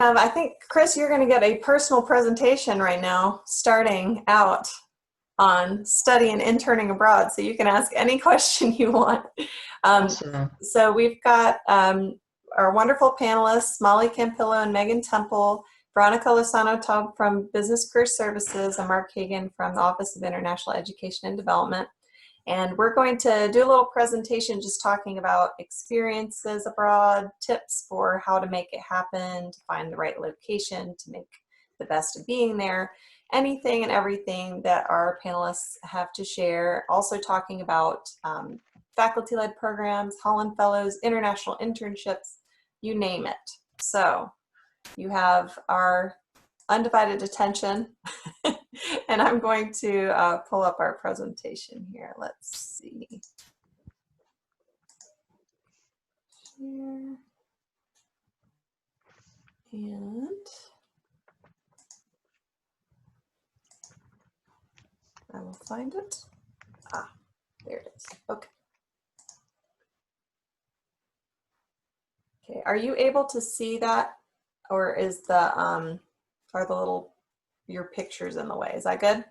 I think, Chris, you're going to get a personal presentation right now, starting out on studying interning abroad. So you can ask any question you want. Awesome. So we've got our wonderful panelists, Molly Campillo and Megan Temple, Veronica Lozano-Toub from Business Career Services, and Mark Hagen from the Office of International Education and Development. And we're going to do a little presentation just talking about experiences abroad, tips for how to make it happen, to find the right location, to make the best of being there, anything and everything that our panelists have to share. Also talking about faculty-led programs, Holland Fellows, international internships, you name it. So you have our undivided attention. And I'm going to pull up our presentation here. Let's see. Here. And I will find it. Ah, there it is. Okay. Okay, are you able to see that? Or is the, are the little, your pictures in the way? Is that good?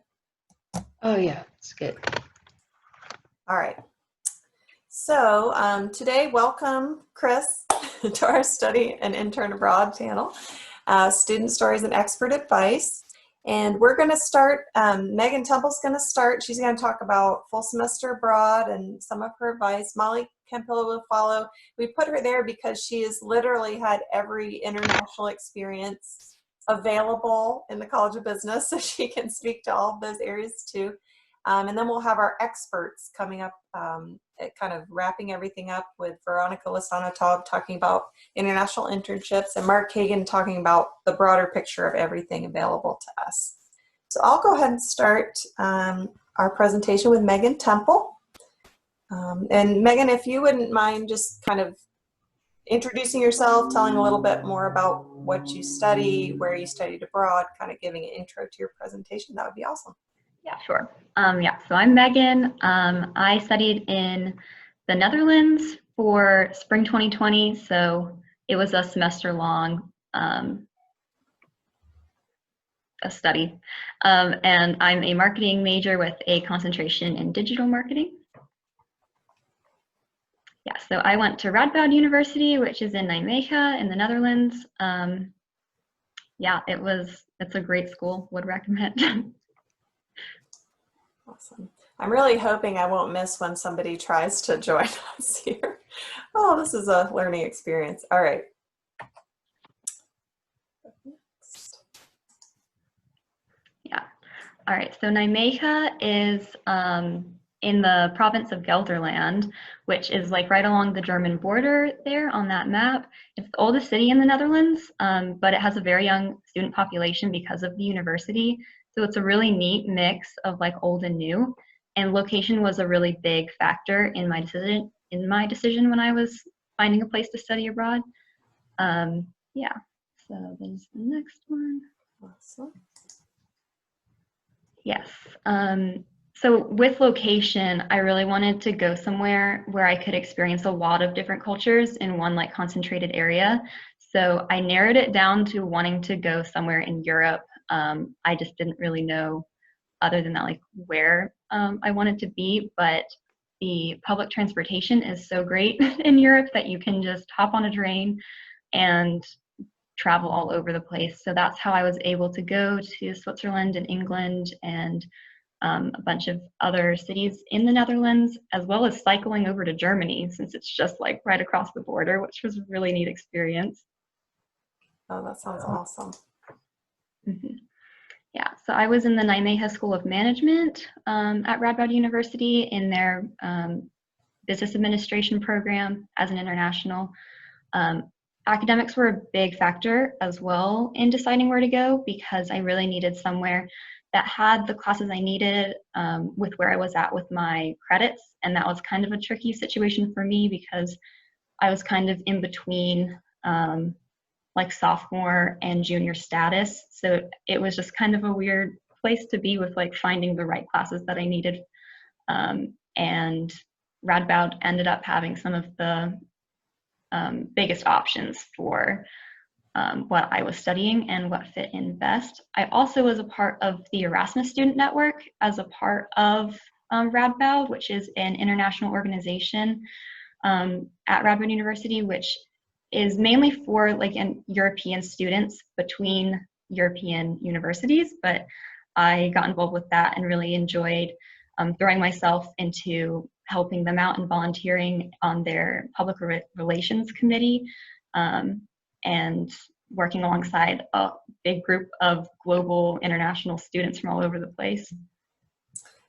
Oh yeah, it's good. All right. So today, welcome, Chris, to our Study and Intern Abroad panel, Student Stories and Expert Advice. And we're going to start, Megan Temple's going to start. She's going to talk about full semester abroad and some of her advice. Molly Campillo will follow. We put her there because she has literally had every international experience available in the College of Business, so she can speak to all of those areas too. And then we'll have our experts coming up, kind of wrapping everything up with Veronica Lozano-Toub talking about international internships and Mark Hagen talking about the broader picture of everything available to us. So I'll go ahead and start our presentation with Megan Temple. And Megan, if you wouldn't mind just kind of introducing yourself, telling a little bit more about what you study, where you studied abroad, kind of giving an intro to your presentation, that would be awesome. Yeah, sure. So I'm Megan. I studied in the Netherlands for spring 2020, so it was a semester long a study. And I'm a marketing major with a concentration in digital marketing. Yeah, so I went to Radboud University, which is in Nijmegen in the Netherlands. Yeah, it's a great school, would recommend. Awesome. I'm really hoping I won't miss when somebody tries to join us here. Oh, this is a learning experience. All right. Yeah. All right. So Nijmegen is in the province of Gelderland, which is like right along the German border there on that map. It's the oldest city in the Netherlands, but it has a very young student population because of the university. So it's a really neat mix of like old and new. And location was a really big factor in my decision when I was finding a place to study abroad. Yeah. So there's the next one. Awesome. Yes. So with location, I really wanted to go somewhere where I could experience a lot of different cultures in one like concentrated area. So I narrowed it down to wanting to go somewhere in Europe. I just didn't really know other than that, like where I wanted to be, but the public transportation is so great in Europe that you can just hop on a train and travel all over the place. So that's how I was able to go to Switzerland and England and a bunch of other cities in the Netherlands, as well as cycling over to Germany, since it's just like right across the border, which was a really neat experience. Oh, that sounds awesome. Mm-hmm. Yeah, so I was in the Nijmegen School of Management at Radboud University in their business administration program as an international. Academics were a big factor as well in deciding where to go because I really needed somewhere that had the classes I needed with where I was at with my credits. And that was kind of a tricky situation for me because I was kind of in between like sophomore and junior status. So it was just kind of a weird place to be with like finding the right classes that I needed. And Radboud ended up having some of the biggest options for what I was studying and what fit in best. I also was a part of the Erasmus Student Network as a part of Radboud, which is an international organization at Radboud University, which is mainly for like European students between European universities, but I got involved with that and really enjoyed throwing myself into helping them out and volunteering on their public relations committee, and working alongside a big group of global international students from all over the place.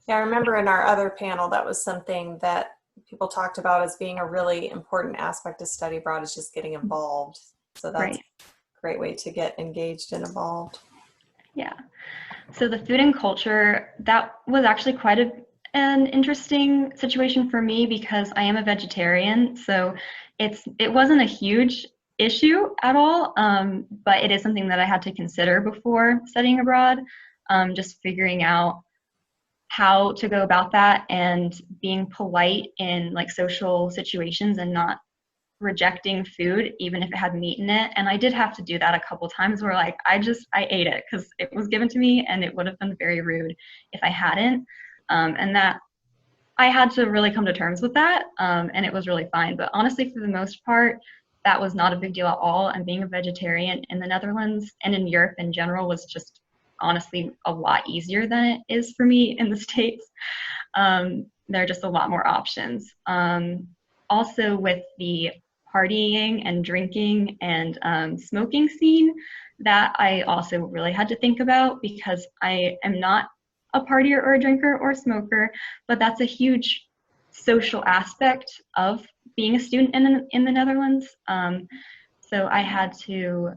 Yeah, I remember in our other panel, that was something that people talked about as being a really important aspect of study abroad, is just getting involved. So that's Right. a great way to get engaged and involved. Yeah. So the food and culture, that was actually quite an interesting situation for me because I am a vegetarian. So it wasn't a huge issue at all, but it is something that I had to consider before studying abroad, just figuring out how to go about that and being polite in like social situations and not rejecting food even if it had meat in it. And I did have to do that a couple times where like I ate it because it was given to me, and it would have been very rude if I hadn't, and that I had to really come to terms with that, and it was really fine. But honestly, for the most part, that was not a big deal at all. And being a vegetarian in the Netherlands and in Europe in general was just honestly a lot easier than it is for me in the States. There are just a lot more options. Also with the partying and drinking and smoking scene, that I also really had to think about because I am not a partier or a drinker or a smoker, but that's a huge social aspect of being a student in the Netherlands. So I had to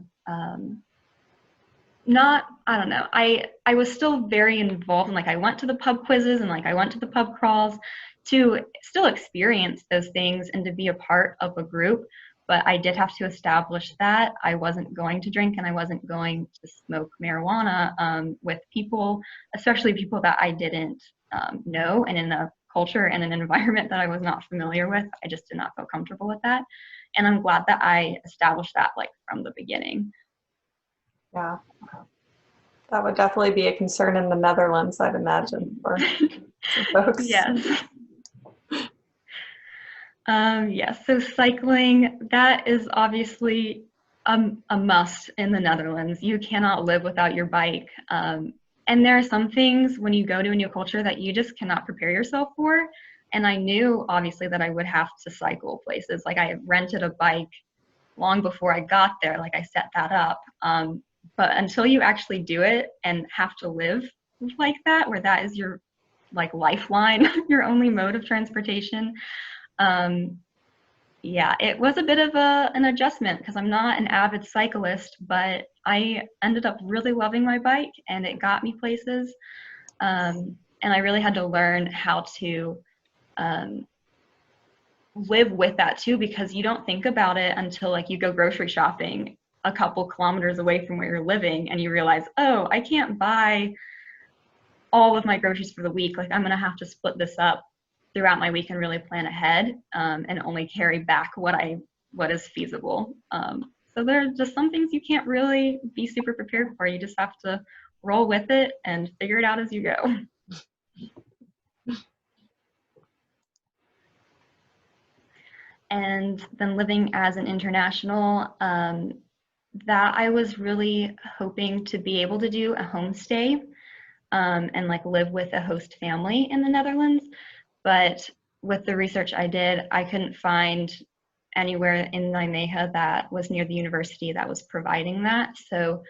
I don't know, I was still very involved, and like I went to the pub quizzes and like I went to the pub crawls to still experience those things and to be a part of a group. But I did have to establish that I wasn't going to drink and I wasn't going to smoke marijuana with people, especially people that I didn't know, and in a culture and an environment that I was not familiar with. I just did not feel comfortable with that. And I'm glad that I established that like from the beginning. Yeah, that would definitely be a concern in the Netherlands, I'd imagine, for some folks. Yes. Yes, so cycling, that is obviously a must in the Netherlands. You cannot live without your bike. And there are some things when you go to a new culture that you just cannot prepare yourself for. And I knew obviously that I would have to cycle places. Like I rented a bike long before I got there, like I set that up. But until you actually do it and have to live like that, where that is your like lifeline, your only mode of transportation, yeah, it was a bit of an adjustment because I'm not an avid cyclist, but I ended up really loving my bike and it got me places. And I really had to learn how to live with that too, because you don't think about it until like you go grocery shopping a couple kilometers away from where you're living and you realize, oh, I can't buy all of my groceries for the week. Like I'm gonna have to split this up throughout my week and really plan ahead, and only carry back what is feasible. So there are just some things you can't really be super prepared for. You just have to roll with it and figure it out as you go. And then living as an international, that I was really hoping to be able to do a homestay, and like live with a host family in the Netherlands. But with the research I did, I couldn't find anywhere in NIJMEGEN that was near the university that was providing that. So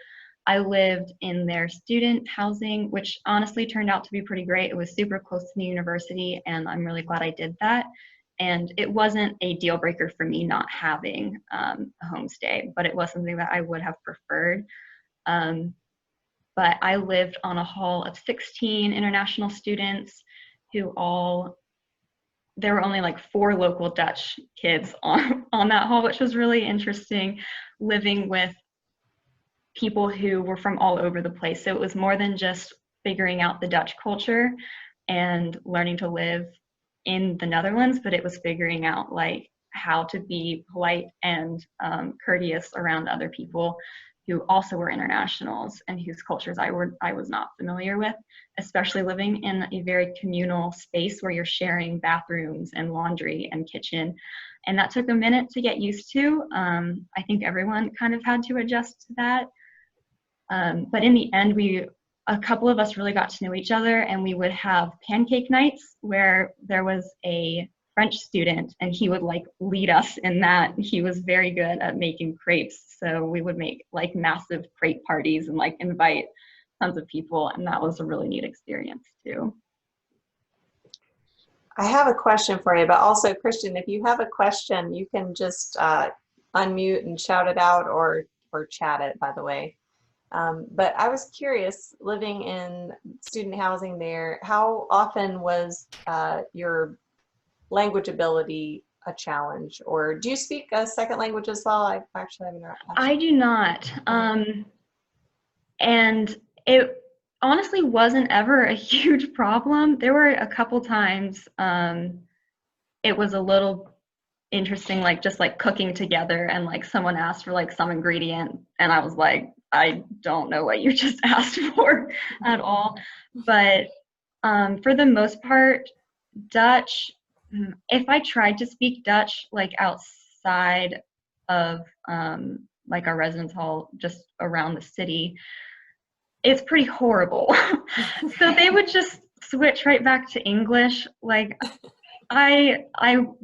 I lived in their student housing, which honestly turned out to be pretty great. It was super close to the university, and I'm really glad I did that. And it wasn't a deal breaker for me not having a homestay, but it was something that I would have preferred. But I lived on a hall of 16 international students who there were only like 4 local Dutch kids on that hall, which was really interesting, living with people who were from all over the place. So it was more than just figuring out the Dutch culture and learning to live in the Netherlands, but it was figuring out like how to be polite and courteous around other people who also were internationals and whose cultures I was not familiar with, especially living in a very communal space where you're sharing bathrooms and laundry and kitchen. And that took a minute to get used to. I think everyone kind of had to adjust to that. But in the end, a couple of us really got to know each other, and we would have pancake nights where there was a French student and he would like lead us in that. He was very good at making crepes. So we would make like massive crepe parties and like invite tons of people. And that was a really neat experience too. I have a question for you, but also Christian, if you have a question, you can just unmute and shout it out or chat it, by the way. But I was curious, living in student housing there, how often was your language ability a challenge? Or do you speak a second language as well? I actually haven't asked. I do not. And it honestly wasn't ever a huge problem. There were a couple times it was a little interesting, like just like cooking together and like someone asked for like some ingredient and I was like, I don't know what you just asked for at all. But for the most part, Dutch, if I tried to speak Dutch like outside of like our residence hall just around the city, it's pretty horrible. So they would just switch right back to English. Like I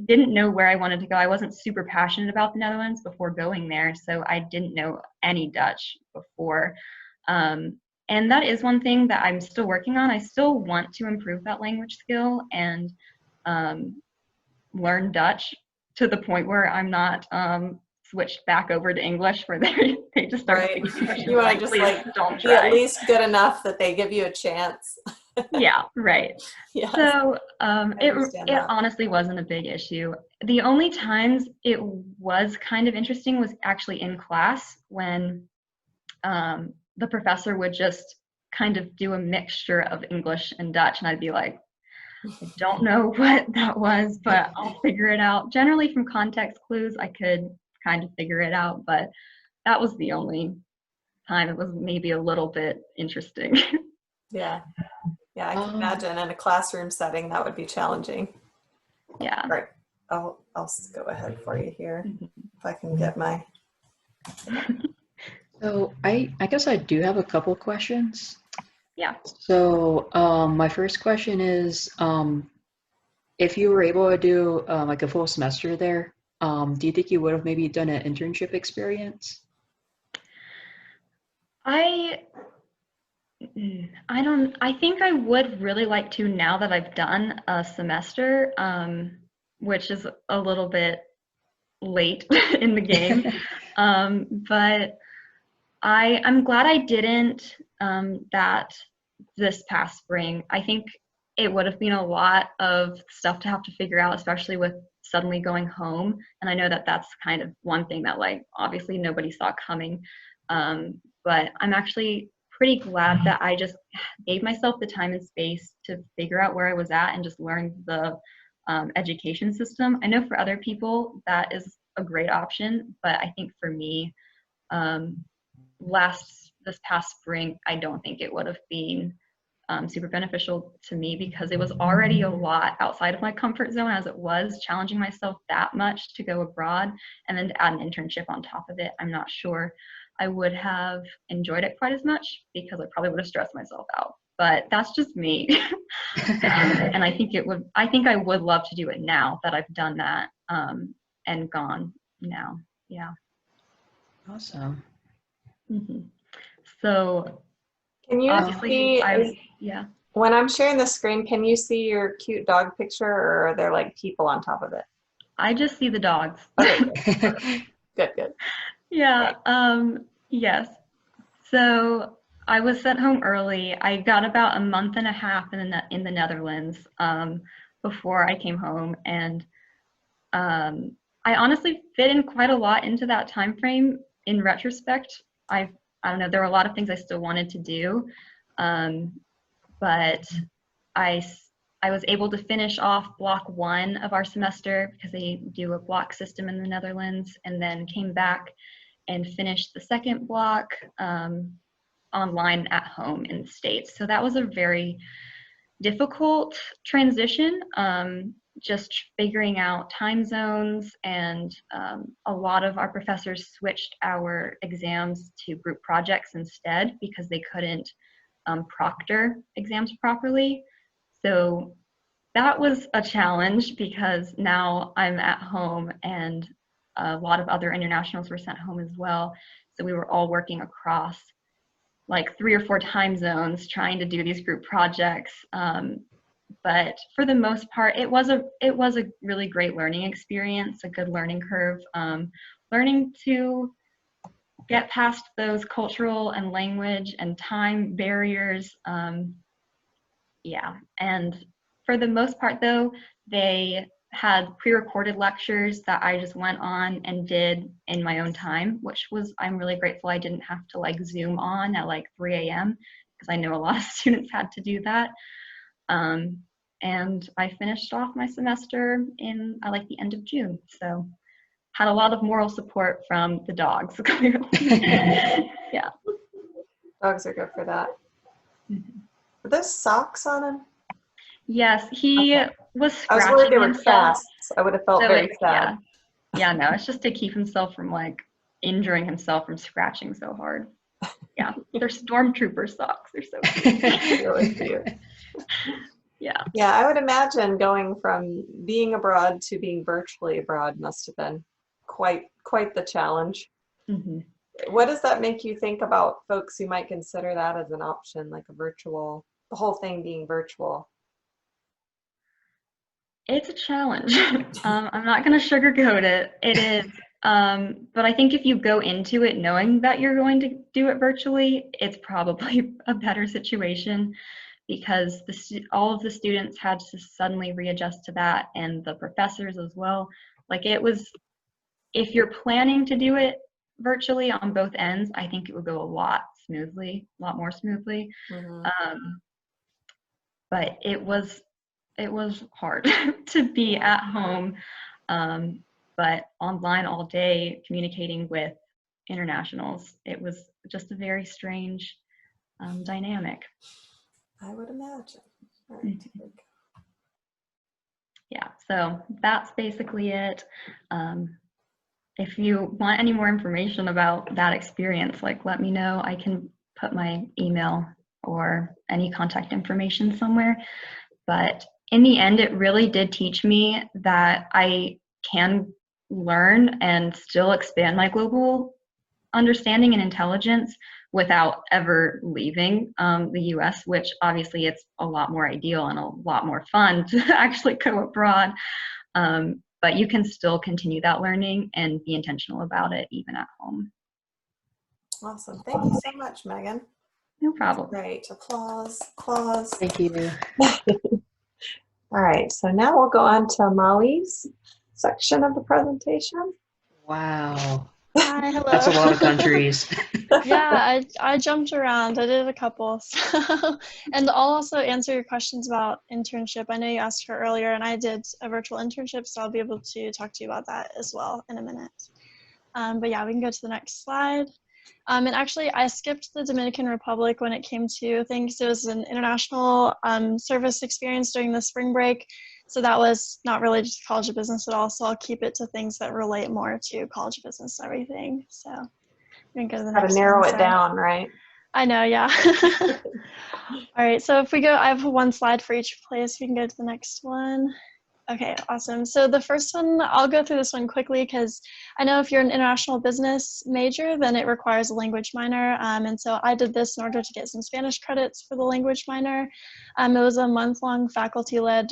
didn't know where I wanted to go. I wasn't super passionate about the Netherlands before going there, so I didn't know any Dutch before. And that is one thing that I'm still working on. I still want to improve that language skill and learn Dutch to the point where I'm not switched back over to English where they just start Right. speaking English. You want to just like don't be try. at least good enough that they give you a chance. Yeah, right. Yes. So it that. honestly wasn't a big issue. The only times it was kind of interesting was actually in class when the professor would just kind of do a mixture of English and Dutch, and I'd be like, I don't know what that was, but I'll figure it out. Generally from context clues, I could kind of figure it out, but that was the only time it was maybe a little bit interesting. Yeah. Yeah, I can imagine in a classroom setting that would be challenging. Yeah. Right. I'll go ahead for you here if I can get my. So I guess I do have a couple questions. Yeah. So my first question is, if you were able to do like a full semester there, do you think you would have maybe done an internship experience? I think I would really like to now that I've done a semester, which is a little bit late in the game. But I'm glad I didn't that this past spring. I think it would have been a lot of stuff to have to figure out, especially with suddenly going home. And I know that that's kind of one thing that like obviously nobody saw coming. But I'm actually pretty glad that I just gave myself the time and space to figure out where I was at and just learn the education system. I know for other people that is a great option, but I think for me, this past spring, I don't think it would have been super beneficial to me because it was already a lot outside of my comfort zone as it was, challenging myself that much to go abroad and then to add an internship on top of it. I'm not sure I would have enjoyed it quite as much because I probably would have stressed myself out, but that's just me. And I think I would love to do it now that I've done that and gone now. Yeah. Awesome. Mm-hmm. So Can you obviously, see, when I'm sharing the screen, can you see your cute dog picture or are there like people on top of it? I just see the dogs. Okay. Good. Yeah. Yes. So I was sent home early. I got about a month and a half in the Netherlands before I came home, and I honestly fit in quite a lot into that time frame. In retrospect, I don't know. There were a lot of things I still wanted to do, but I I was able to finish off block 1 of our semester because they do a block system in the Netherlands, and then came back and finished the second block online at home in the States. So that was a very difficult transition, just figuring out time zones, and a lot of our professors switched our exams to group projects instead because they couldn't proctor exams properly. So that was a challenge because now I'm at home, and a lot of other internationals were sent home as well. So we were all working across like 3 or 4 time zones trying to do these group projects. But for the most part, it was a really great learning experience, a good learning curve, learning to get past those cultural and language and time barriers. Yeah, and for the most part though, they had pre-recorded lectures that I just went on and did in my own time, which was, I'm really grateful I didn't have to like Zoom on at like 3 a.m. because I know a lot of students had to do that. And I finished off my semester in like the end of June. So had a lot of moral support from the dogs, clearly. Yeah. Dogs are good for that. Mm-hmm. Were those socks on him? Yes, he Okay. was I was scratching worried they were himself. casts. I would have felt So very sad. yeah, no, it's just to keep himself from like injuring himself from scratching so hard. Yeah, they're stormtrooper socks. They're so cute. Really cute. Yeah. Yeah, I would imagine going from being abroad to being virtually abroad must have been quite the challenge. Mm-hmm. What does that make you think about folks who might consider that as an option, like the whole thing being virtual? It's a challenge. I'm not going to sugarcoat it. It is. But I think if you go into it knowing that you're going to do it virtually, it's probably a better situation, because all of the students had to suddenly readjust to that, and the professors as well. Like it was, if you're planning to do it virtually on both ends, I think it would go a lot more smoothly. Mm-hmm. But it was hard to be at home, but online all day communicating with internationals. It was just a very strange dynamic. I would imagine. All right. Mm-hmm. Yeah, so that's basically it. If you want any more information about that experience, like let me know. I can put my email or any contact information somewhere. But in the end, it really did teach me that I can learn and still expand my global understanding and intelligence without ever leaving the US, which obviously it's a lot more ideal and a lot more fun to actually go abroad. But you can still continue that learning and be intentional about it even at home. Awesome. Thank you so much, Megan. No problem. Great. Applause. Applause. Thank you. All right. So now we'll go on to Molly's section of the presentation. Wow. Hi, hello. That's a lot of countries. Yeah, I jumped around. I did a couple. So, and I'll also answer your questions about internship. I know you asked her earlier, and I did a virtual internship, so I'll be able to talk to you about that as well in a minute. But yeah, we can go to the next slide. And actually, I skipped the Dominican Republic when it came to things. It was an international service experience during the spring break. So that was not really just College of Business at all. So I'll keep it to things that relate more to College of Business and everything. So we can go to the next one. Got to narrow it down, right? I know, yeah. All right, so if we go, I have one slide for each place. We can go to the next one. Okay, awesome. So the first one, I'll go through this one quickly because I know if you're an international business major, then it requires a language minor. And so I did this in order to get some Spanish credits for the language minor. It was a month-long faculty-led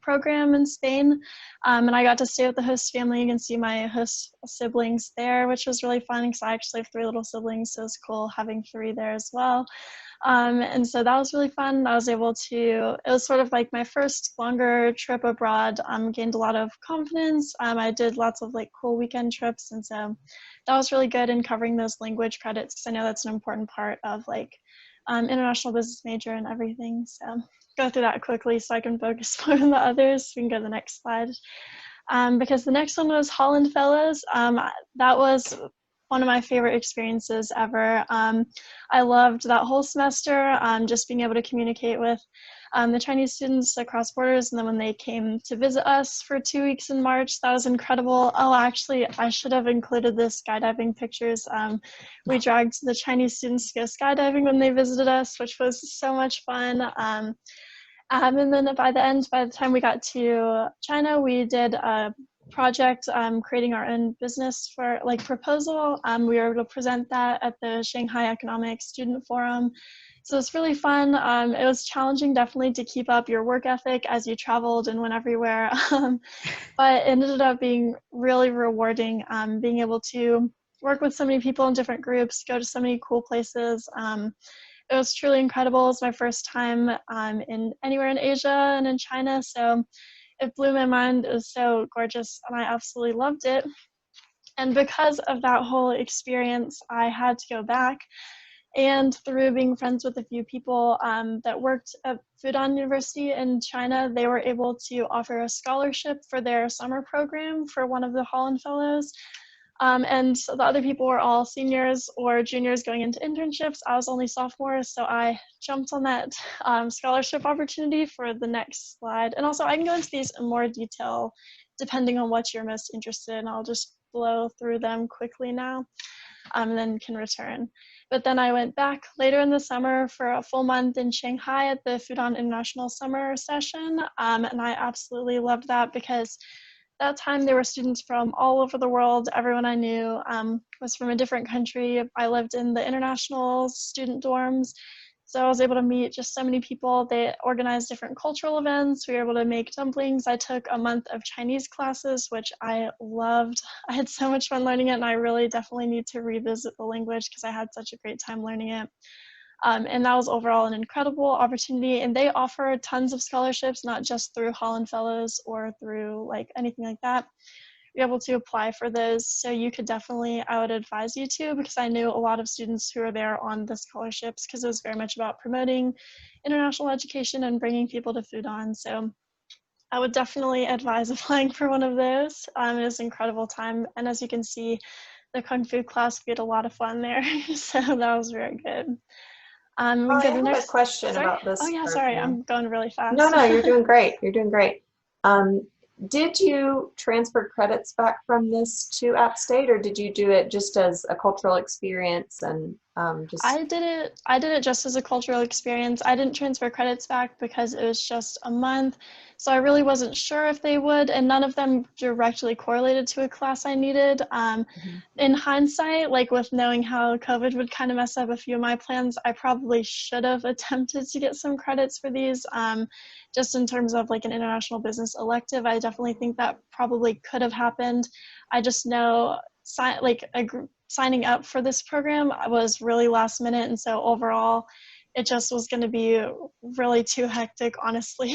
program in Spain. And I got to stay with the host family. You can see my host siblings there, which was really fun because I actually have 3 little siblings, so it's cool having 3 there as well. And so that was really fun. I was able to, it was sort of like my first longer trip abroad, gained a lot of confidence. I did lots of like cool weekend trips. And so that was really good in covering those language credits because I know that's an important part of like international business major and everything. So go through that quickly so I can focus more on the others. We can go to the next slide. Because the next one was Holland Fellows. That was one of my favorite experiences ever. I loved that whole semester, just being able to communicate with the Chinese students across borders, and then when they came to visit us for 2 weeks in March, that was incredible. Oh, actually, I should have included the skydiving pictures. We dragged the Chinese students to go skydiving when they visited us, which was so much fun. And then by the time we got to China, we did a project creating our own business for proposal. We were able to present that at the Shanghai Economic Student Forum. So it's really fun. It was challenging definitely to keep up your work ethic as you traveled and went everywhere. But it ended up being really rewarding, being able to work with so many people in different groups, go to so many cool places. It was truly incredible. It was my first time anywhere in Asia and in China, so it blew my mind. It was so gorgeous, and I absolutely loved it. And because of that whole experience, I had to go back. And through being friends with a few people that worked at Fudan University in China, they were able to offer a scholarship for their summer program for one of the Holland Fellows. And so the other people were all seniors or juniors going into internships. I was only sophomore, so I jumped on that scholarship opportunity for the next slide. And also I can go into these in more detail depending on what you're most interested in. I'll just blow through them quickly now and then can return. But then I went back later in the summer for a full month in Shanghai at the Fudan International Summer Session. And I absolutely loved that because that time there were students from all over the world. Everyone I knew was from a different country. I lived in the international student dorms, so I was able to meet just so many people. They organized different cultural events. We were able to make dumplings. I took a month of Chinese classes, which I loved. I had so much fun learning it, and I really definitely need to revisit the language because I had such a great time learning it. And that was overall an incredible opportunity. And they offer tons of scholarships, not just through Holland Fellows or through anything like that. You're able to apply for those. So you could definitely, I would advise you to, because I knew a lot of students who were there on the scholarships because it was very much about promoting international education and bringing people to Fudan. So I would definitely advise applying for one of those. It was an incredible time. And as you can see, the Kung Fu class, we had a lot of fun there. So that was very good. We can go to the I have next. a question Sorry? about this. Oh yeah, sorry, I'm going really fast. No, you're doing great. You're doing great. Did you transfer credits back from this to App State, or did you do it just as a cultural experience and just? I did it just as a cultural experience. I didn't transfer credits back because it was just a month, so I really wasn't sure if they would, and none of them directly correlated to a class I needed. In hindsight, with knowing how COVID would kind of mess up a few of my plans, I probably should have attempted to get some credits for these. Just in terms of an international business elective, I definitely think that probably could have happened. I just know signing up for this program was really last minute, and so overall it just was going to be really too hectic, honestly,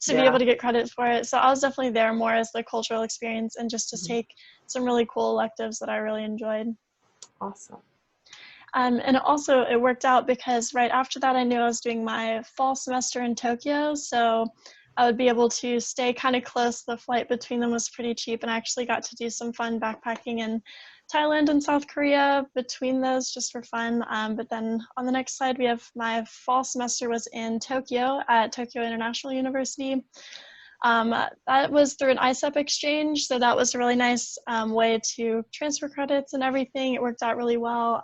to be able to get credit for it. So I was definitely there more as the cultural experience and just to take some really cool electives that I really enjoyed. Awesome. And also it worked out because right after that I knew I was doing my fall semester in Tokyo, so I would be able to stay kind of close. The flight between them was pretty cheap, and I actually got to do some fun backpacking in Thailand and South Korea between those just for fun. But then on the next slide, we have my fall semester was in Tokyo at Tokyo International University. That was through an ISEP exchange, so that was a really nice way to transfer credits and everything. It worked out really well.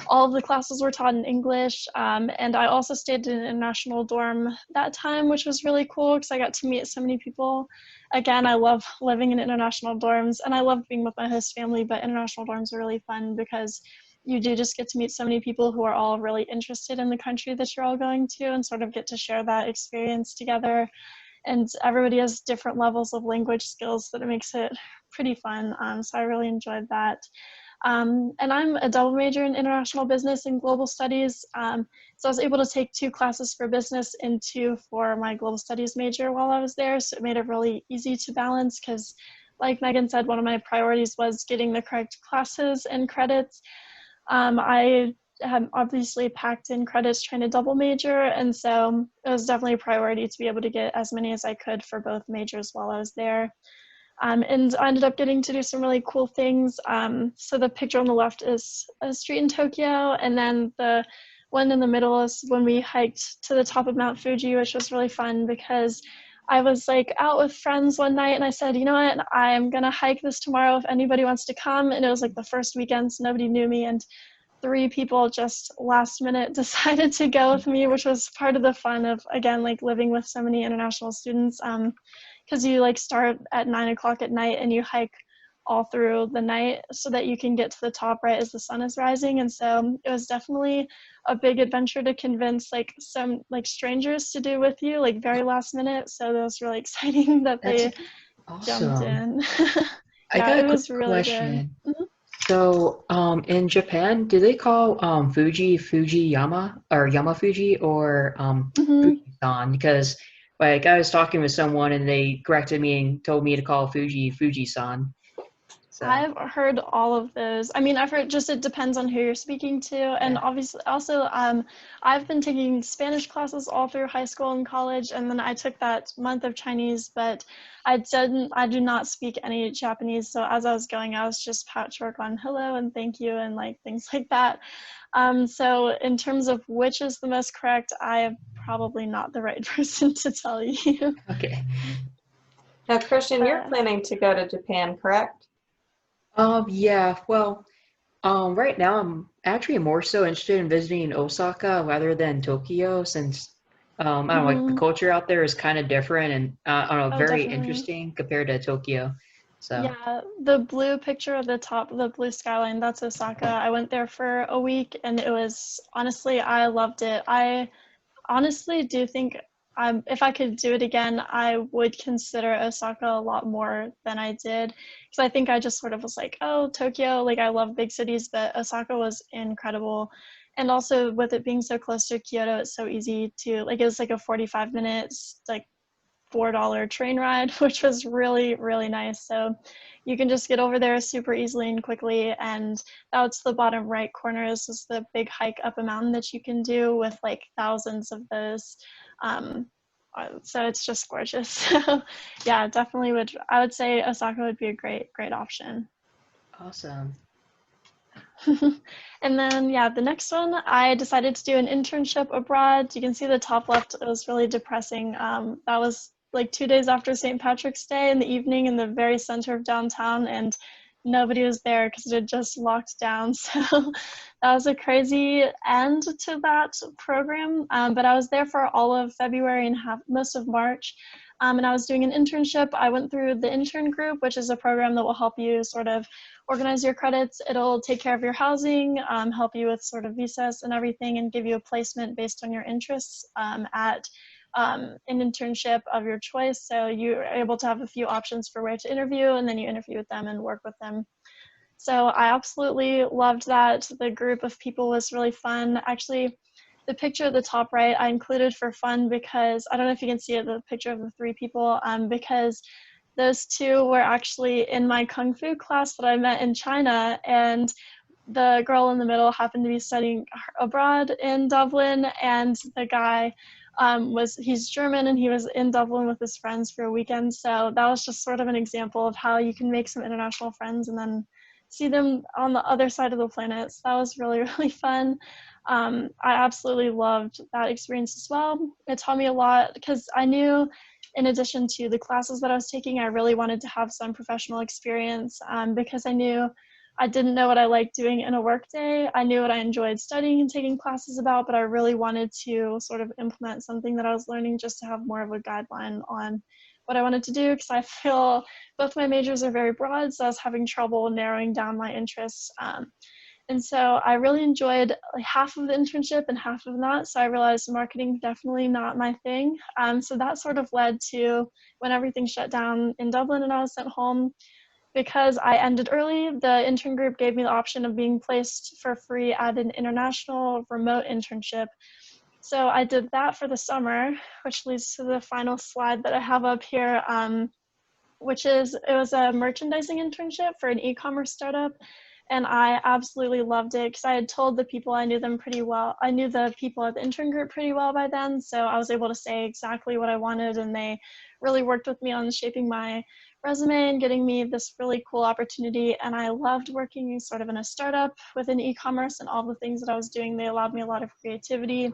All of the classes were taught in English, and I also stayed in an international dorm that time, which was really cool because I got to meet so many people. Again, I love living in international dorms, and I love being with my host family, but international dorms are really fun because you do just get to meet so many people who are all really interested in the country that you're all going to and sort of get to share that experience together. And everybody has different levels of language skills, that it makes it pretty fun. So I really enjoyed that. And I'm a double major in international business and global studies. So I was able to take 2 classes for business and 2 for my global studies major while I was there. So it made it really easy to balance because, like Megan said, one of my priorities was getting the correct classes and credits. I obviously packed in credits trying to double major, and so it was definitely a priority to be able to get as many as I could for both majors while I was there. And I ended up getting to do some really cool things. So the picture on the left is a street in Tokyo, and then the one in the middle is when we hiked to the top of Mount Fuji, which was really fun because I was like out with friends one night and I said, you know what, I'm gonna hike this tomorrow if anybody wants to come. And it was like the first weekend, so nobody knew me, and 3 people just last minute decided to go with me, which was part of the fun of, again, like living with so many international students. Because you like start at 9 o'clock at night and you hike all through the night so that you can get to the top right as the sun is rising. And so it was definitely a big adventure to convince like some like strangers to do with you, like very last minute. So that was really exciting that they jumped Awesome. in. I Yeah, got it a was quick really question. good. So, in Japan, do they call Fuji Fujiyama or Yama Fuji or Mhm. Fuji-san? Because like I was talking with someone and they corrected me and told me to call Fuji Fuji-san. So, I've heard all of those. I mean, I've heard just it depends on who you're speaking to. And yeah. obviously, also, I've been taking Spanish classes all through high school and college, and then I took that month of Chinese, but I do not speak any Japanese. So as I was going, I was just patchwork on hello and thank you and like things like that. So in terms of which is the most correct, I am probably not the right person to tell you. Okay. Now, Christian, you're planning to go to Japan, correct? Yeah, well, right now I'm actually more so interested in visiting Osaka rather than Tokyo since I don't know, like the Mhm. culture out there is kind of different and I don't know, Oh, very definitely. interesting compared to Tokyo. So, Yeah, the blue picture at the top, the blue skyline, that's Osaka. I went there for a week and it was honestly, I loved it. I honestly do think if I could do it again, I would consider Osaka a lot more than I did. Because I think I just sort of was like, oh, Tokyo, like I love big cities, but Osaka was incredible. And also with it being so close to Kyoto, it's so easy to, like, it was like a 45 minutes, like $4 train ride, which was really, really nice. So you can just get over there super easily and quickly. And that's the bottom right corner. This is the big hike up a mountain that you can do with like thousands of those. So it's just gorgeous. So yeah, definitely I would say Osaka would be a great, great option. awesome. And then, yeah, the next one, I decided to do an internship abroad. You can see the top left, it was really depressing. That was like 2 days after St. Patrick's Day in the evening in the very center of downtown, and nobody was there because it had just locked down. So that was a crazy end to that program. But I was there for all of February and most of March. And I was doing an internship. I went through the intern group, which is a program that will help you sort of organize your credits. It'll take care of your housing, help you with sort of visas and everything, and give you a placement based on your interests at an internship of your choice. So you're able to have a few options for where to interview, and then you interview with them and work with them. So I absolutely loved that. The group of people was really fun. Actually, the picture at the top right I included for fun because I don't know if you can see it, the picture of the 3 people, because those 2 were actually in my Kung Fu class that I met in China, and the girl in the middle happened to be studying abroad in Dublin, and the guy he's German and he was in Dublin with his friends for a weekend. So that was just sort of an example of how you can make some international friends and then see them on the other side of the planet. So that was really, really fun. I absolutely loved that experience as well. It taught me a lot because I knew in addition to the classes that I was taking, I really wanted to have some professional experience because I knew I didn't know what I liked doing in a workday. I knew what I enjoyed studying and taking classes about, but I really wanted to sort of implement something that I was learning just to have more of a guideline on what I wanted to do, because I feel both my majors are very broad, so I was having trouble narrowing down my interests. And so I really enjoyed like half of the internship and half of not. So I realized marketing definitely not my thing. So that sort of led to when everything shut down in Dublin and I was sent home. Because I ended early, the intern group gave me the option of being placed for free at an international remote internship. So I did that for the summer, which leads to the final slide that I have up here, it was a merchandising internship for an e-commerce startup. And I absolutely loved it because I had told the people I knew them pretty well. I knew the people at the intern group pretty well by then. So I was able to say exactly what I wanted, and they really worked with me on shaping my resume and getting me this really cool opportunity. And I loved working sort of in a startup within e-commerce, and all the things that I was doing, they allowed me a lot of creativity.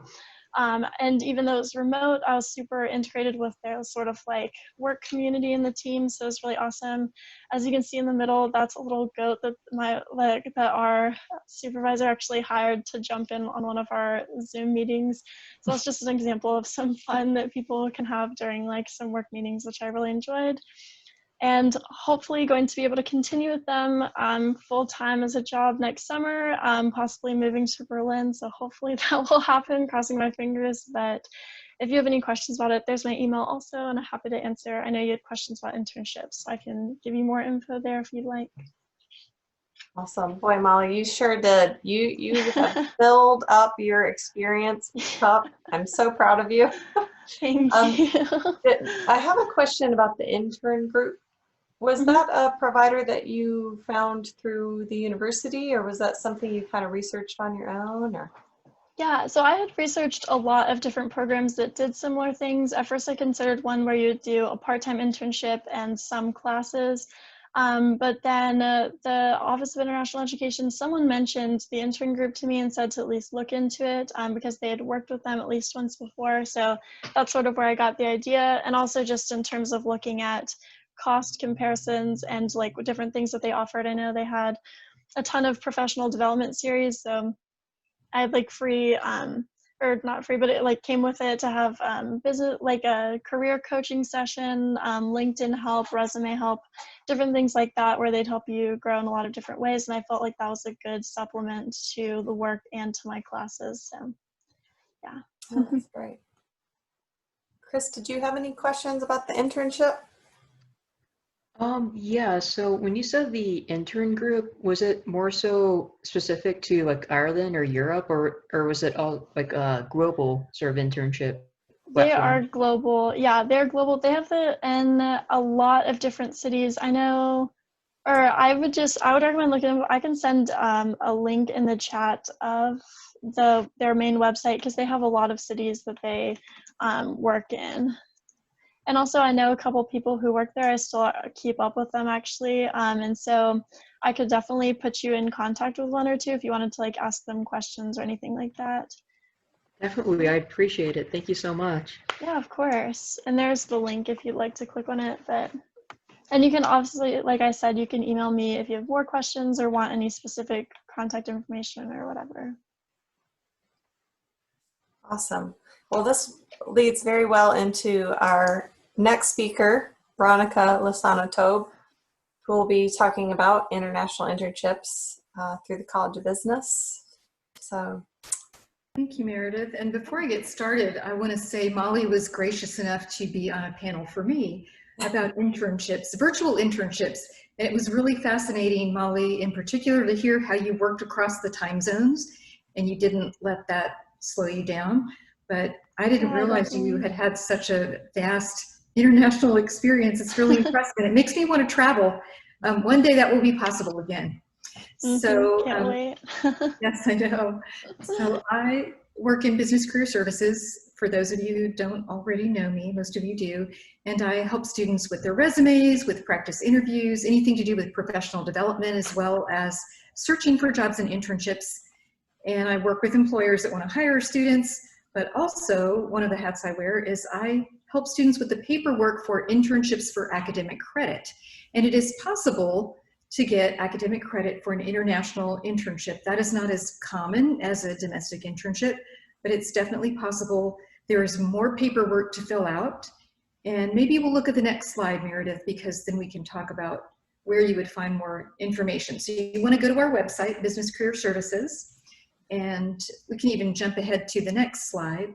And even though it was remote, I was super integrated with their sort of like work community in the team. So it was really awesome. As you can see in the middle, that's a little goat that that our supervisor actually hired to jump in on one of our Zoom meetings. So that's just an example of some fun that people can have during like some work meetings, which I really enjoyed. And hopefully going to be able to continue with them full-time as a job next summer, possibly moving to Berlin. So hopefully that will happen, crossing my fingers. But if you have any questions about it, there's my email also, and I'm happy to answer. I know you had questions about internships, so I can give you more info there if you'd like. Awesome. Boy, Molly, you sure did. You have filled up your experience cup. I'm so proud of you. Thank you. I have a question about the intern group. Was that a provider that you found through the university, or was that something you kind of researched on your own? Or? Yeah, so I had researched a lot of different programs that did similar things. At first, I considered one where you do a part-time internship and some classes. But then the Office of International Education, someone mentioned the intern group to me and said to at least look into it because they had worked with them at least once before. So that's sort of where I got the idea. And also just in terms of looking at cost comparisons and like different things that they offered. I know they had a ton of professional development series. So I had like free, or not free, but it like came with it to have business, like a career coaching session, LinkedIn help, resume help, different things like that, where they'd help you grow in a lot of different ways. And I felt like that was a good supplement to the work and to my classes. So, yeah. Oh, that's great. Chris, did you have any questions about the internship? Yeah, so when you said the intern group, was it more so specific to like Ireland or Europe, or was it all like a global sort of internship They are platform? global. Yeah, they're global. They have it in a lot of different cities. I know, or I would recommend looking. I can send a link in the chat of their main website because they have a lot of cities that they work in. And also, I know a couple people who work there. I still keep up with them actually, and so I could definitely put you in contact with one or two if you wanted to like ask them questions or anything like that. Definitely, I appreciate it. Thank you so much. Yeah, of course. And there's the link if you'd like to click on it. And you can obviously, like I said, you can email me if you have more questions or want any specific contact information or whatever. Awesome. Well, this leads very well into our next speaker, Veronica Lozano-Toub, who will be talking about international internships through the College of Business. So, thank you, Meredith. And before I get started, I want to say Molly was gracious enough to be on a panel for me about internships, virtual internships. And it was really fascinating, Molly, in particular, to hear how you worked across the time zones and you didn't let that slow you down. But I didn't realize you had had such a vast international experience. It's really impressive. And it makes me want to travel. One day that will be possible again. So, can't wait. yes, I know. So I work in business career services. For those of you who don't already know me, most of you do. And I help students with their resumes, with practice interviews, anything to do with professional development, as well as searching for jobs and internships. And I work with employers that want to hire students, but also one of the hats I wear is I help students with the paperwork for internships for academic credit. And it is possible to get academic credit for an international internship. That is not as common as a domestic internship, but it's definitely possible. There is more paperwork to fill out. And maybe we'll look at the next slide, Meredith, because then we can talk about where you would find more information. So you want to go to our website, Business Career Services, and we can even jump ahead to the next slide.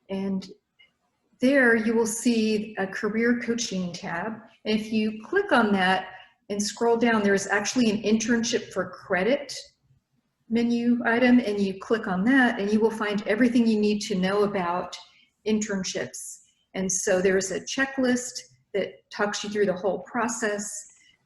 And there you will see a career coaching tab. And if you click on that and scroll down, there's actually an internship for credit menu item, and you click on that and you will find everything you need to know about internships. And so there's a checklist that talks you through the whole process.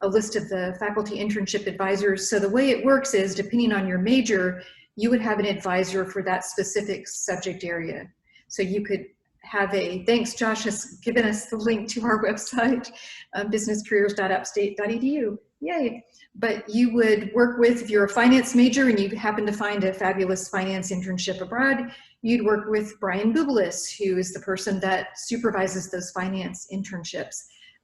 a list of the faculty internship advisors. So the way it works is, depending on your major, you would have an advisor for that specific subject area. So you could have thanks, Josh has given us the link to our website, businesscareers.upstate.edu. Yay. But you would work with, if you're a finance major and you happen to find a fabulous finance internship abroad, you'd work with Brian Bubelis, who is the person that supervises those finance internships.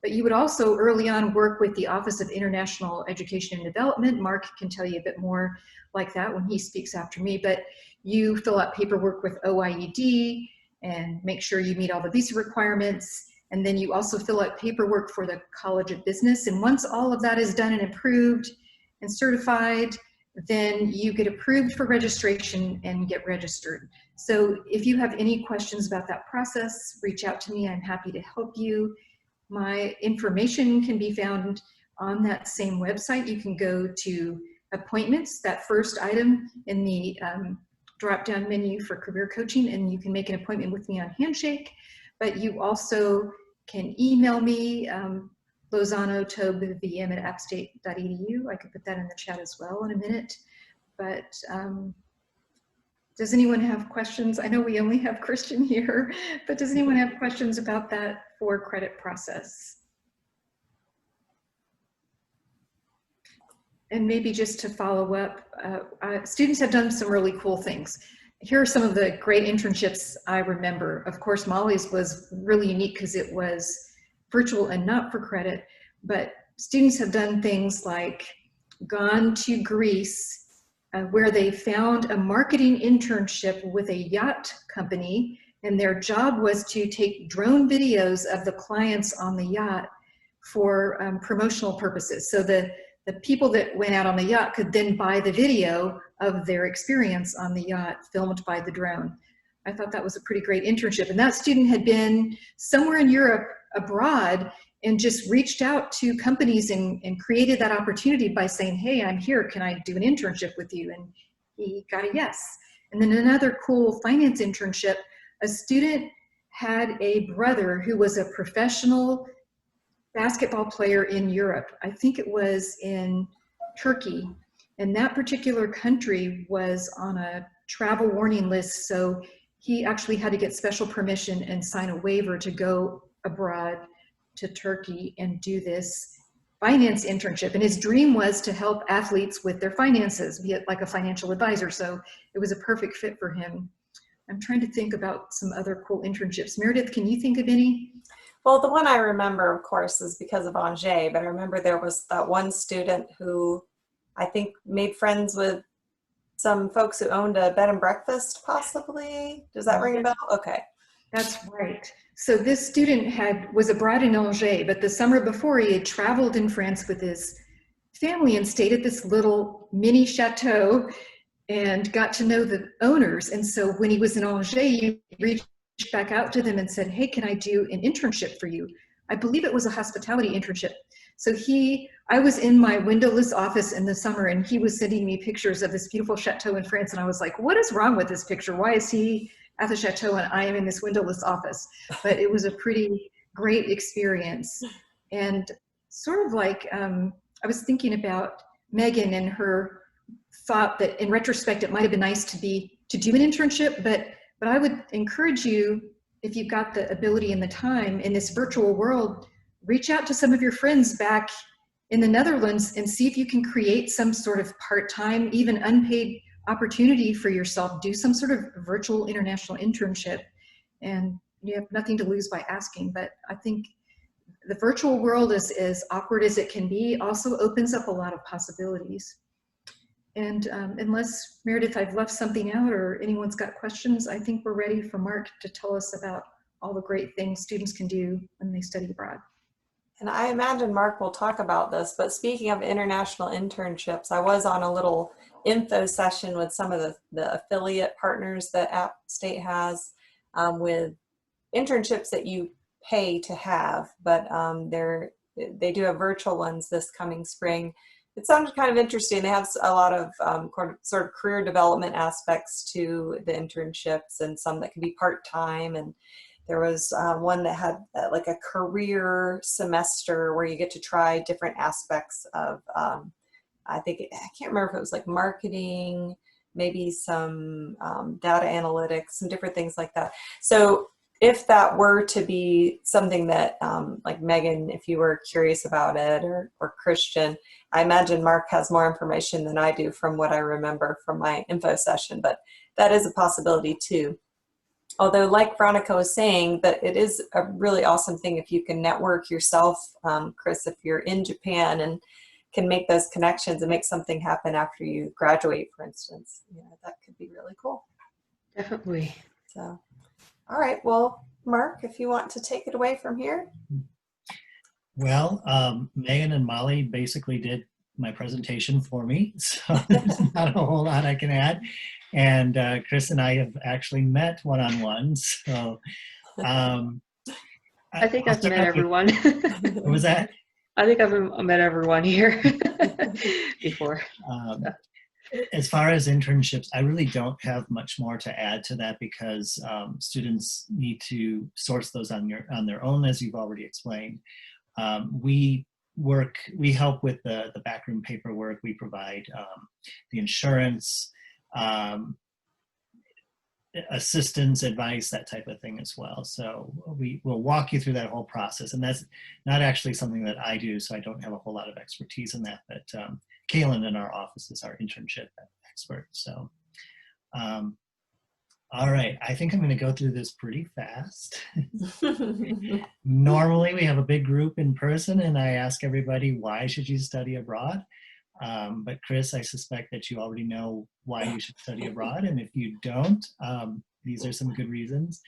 But you would also early on work with the Office of International Education and Development. Mark can tell you a bit more like that when he speaks after me, but you fill out paperwork with OIED and make sure you meet all the visa requirements. And then you also fill out paperwork for the College of Business. And once all of that is done and approved and certified, then you get approved for registration and get registered. So if you have any questions about that process, reach out to me. I'm happy to help you. My information can be found on that same website. You can go to appointments, that first item in the drop-down menu for career coaching, and you can make an appointment with me on Handshake. But you also can email me, Lozano-Toub, VM@appstate.edu. I could put that in the chat as well in a minute. But does anyone have questions? I know we only have Christian here, but does anyone have questions about that for credit process? And maybe just to follow up, students have done some really cool things. Here are some of the great internships I remember. Of course, Molly's was really unique because it was virtual and not for credit, but students have done things like gone to Greece, where they found a marketing internship with a yacht company, and their job was to take drone videos of the clients on the yacht for promotional purposes. So the people that went out on the yacht could then buy the video of their experience on the yacht filmed by the drone. I thought that was a pretty great internship. And that student had been somewhere in Europe abroad and just reached out to companies and created that opportunity by saying, hey, I'm here, can I do an internship with you? And he got a yes. And then another cool finance internship, a student had a brother who was a professional basketball player in Europe. I think it was in Turkey. And that particular country was on a travel warning list. So he actually had to get special permission and sign a waiver to go abroad to Turkey and do this finance internship. And his dream was to help athletes with their finances, be it like a financial advisor. So it was a perfect fit for him. I'm trying to think about some other cool internships. Meredith, can you think of any? Well, the one I remember, of course, is because of Angers, but I remember there was that one student who I think made friends with some folks who owned a bed and breakfast, possibly. Does that ring a bell? Okay. That's right. So this student was abroad in Angers, but the summer before he had traveled in France with his family and stayed at this little mini chateau and got to know the owners. And so when he was in Angers, he reached back out to them and said, hey, can I do an internship for you? I believe it was a hospitality internship. So I was in my windowless office in the summer and he was sending me pictures of this beautiful chateau in France. And I was like, what is wrong with this picture? Why is he at the chateau and I am in this windowless office? But it was a pretty great experience. And sort of like, I was thinking about Megan and her thought that in retrospect, it might've been nice to do an internship, but I would encourage you, if you've got the ability and the time in this virtual world, reach out to some of your friends back in the Netherlands and see if you can create some sort of part-time, even unpaid opportunity for yourself. Do some sort of virtual international internship, and you have nothing to lose by asking. But I think the virtual world, as awkward as it can be, also opens up a lot of possibilities. And unless, Meredith, I've left something out or anyone's got questions, I think we're ready for Mark to tell us about all the great things students can do when they study abroad. And I imagine Mark will talk about this, but speaking of international internships, I was on a little info session with some of the affiliate partners that App State has with internships that you pay to have, but they do have virtual ones this coming spring. It sounded kind of interesting. They have a lot of sort of career development aspects to the internships, and some that can be part-time. And There was one that had like a career semester where you get to try different aspects of, I can't remember if it was like marketing, maybe some data analytics, some different things like that. So if that were to be something that, like Megan, if you were curious about it, or Christian, I imagine Mark has more information than I do from what I remember from my info session, but that is a possibility too. Although, like Veronica was saying, that it is a really awesome thing if you can network yourself, Chris, if you're in Japan and can make those connections and make something happen after you graduate, for instance. That could be really cool. Definitely. So, all right. Well, Mark, if you want to take it away from here. Well, Megan and Molly basically did my presentation for me, so there's not a whole lot I can add. And Chris and I have actually met one-on-one, so I think I've met everyone. What was that? I think I've met everyone here before. As far as internships, I really don't have much more to add to that because students need to source those on their own, as you've already explained. We help with the backroom paperwork. We provide the insurance, assistance, advice, that type of thing as well. So we will walk you through that whole process. And that's not actually something that I do, so I don't have a whole lot of expertise in that. But Kaylin in our office is our internship expert. So, all right, I think I'm going to go through this pretty fast. Normally, we have a big group in person, and I ask everybody, why should you study abroad? But Chris, I suspect that you already know why you should study abroad, and if you don't, these are some good reasons.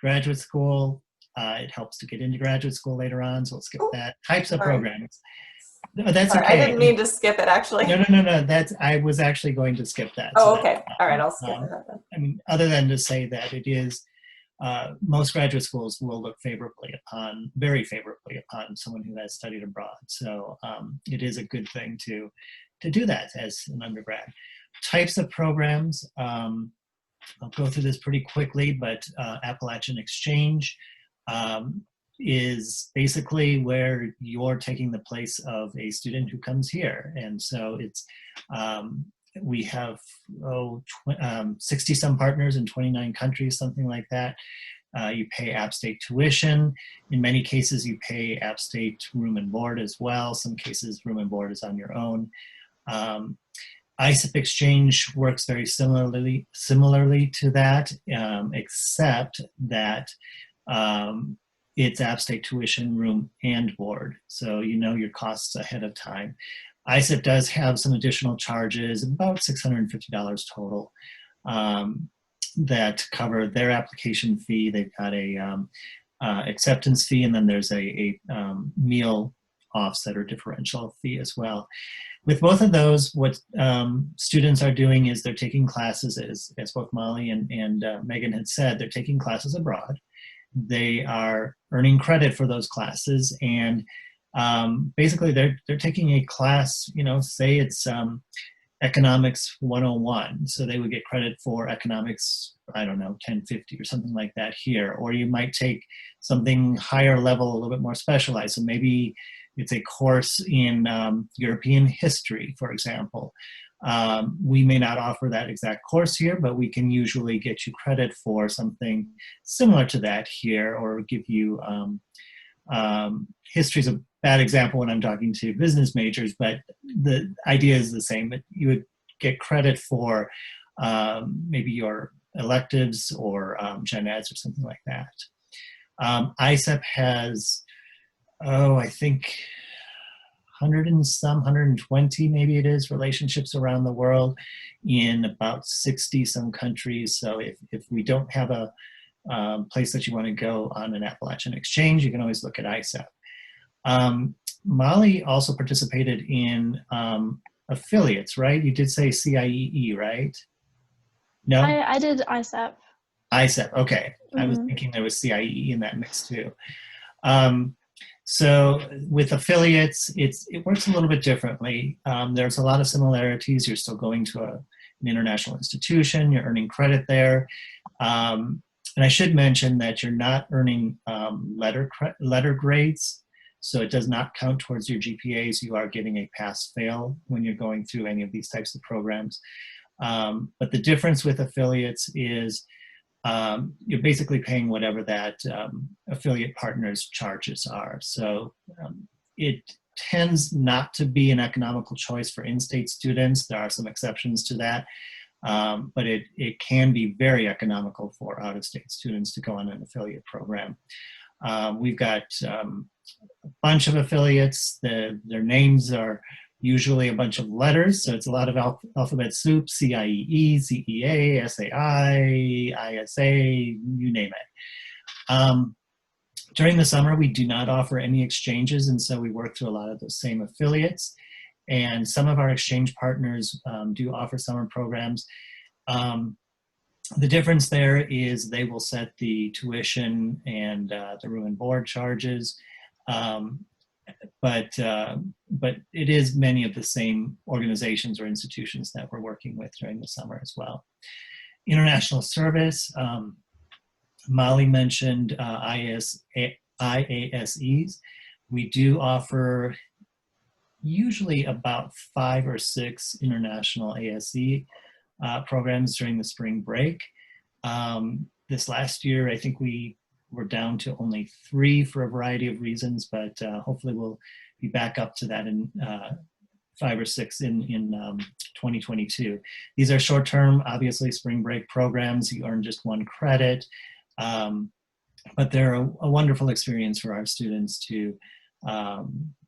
Graduate school, it helps to get into graduate school later on, so we'll skip that. Types of programs. No, that's Sorry, okay. I didn't mean to skip it, actually. No. I was actually going to skip that. Oh, so okay. All right, I'll skip it then. I mean, other than to say that it is, most graduate schools will look very favorably upon someone who has studied abroad. So it is a good thing to do that as an undergrad. Types of programs, I'll go through this pretty quickly, but Appalachian Exchange is basically where you're taking the place of a student who comes here. And so it's, we have 60 some partners in 29 countries, something like that. You pay App State tuition. In many cases, you pay App State room and board as well. Some cases, room and board is on your own. ISIP Exchange works very similarly to that, except that it's App State tuition, room, and board. So you know your costs ahead of time. ISIP does have some additional charges, about $650 total, that cover their application fee. They've got a acceptance fee, and then there's a meal offset or differential fee as well. With both of those, what students are doing is they're taking classes, as both Molly and Megan had said, they're taking classes abroad. They are earning credit for those classes, and basically they're taking a class, say it's Economics 101. So they would get credit for economics, I don't know, 1050 or something like that here. Or you might take something higher level, a little bit more specialized. So maybe it's a course in European history, for example. We may not offer that exact course here, but we can usually get you credit for something similar to that here, or give you history's a bad example when I'm talking to business majors, but the idea is the same. That you would get credit for maybe your electives or gen eds or something like that. ISEP has, I think 120 maybe it is, relationships around the world in about 60 some countries. So if we don't have a place that you want to go on an Appalachian Exchange, you can always look at ISEP. Molly also participated in affiliates, right? You did say CIEE, right? No? I did ISEP. ISEP, okay. I was thinking there was CIEE in that mix too. So with affiliates, it works a little bit differently. There's a lot of similarities. You're still going to an international institution. You're earning credit there. And I should mention that you're not earning letter grades, so it does not count towards your GPAs. You are getting a pass-fail when you're going through any of these types of programs. But the difference with affiliates is you're basically paying whatever that affiliate partner's charges are. So it tends not to be an economical choice for in-state students. There are some exceptions to that. But it can be very economical for out-of-state students to go on an affiliate program. We've got a bunch of affiliates. Their names are usually a bunch of letters, so it's a lot of alphabet soup: CIEE, CEA, SAI, ISA, you name it. During the summer, we do not offer any exchanges, and so we work through a lot of those same affiliates. And some of our exchange partners do offer summer programs. The difference there is they will set the tuition and the room and board charges, but it is many of the same organizations or institutions that we're working with during the summer as well. International service, Molly mentioned IASEs. We do offer usually about 5 or 6 international ASE programs during the spring break. This last year, I think we were down to only 3 for a variety of reasons, but hopefully we'll be back up to that in 5 or 6 in 2022. These are short-term, obviously, spring break programs. You earn just 1 credit, but they're a wonderful experience for our students to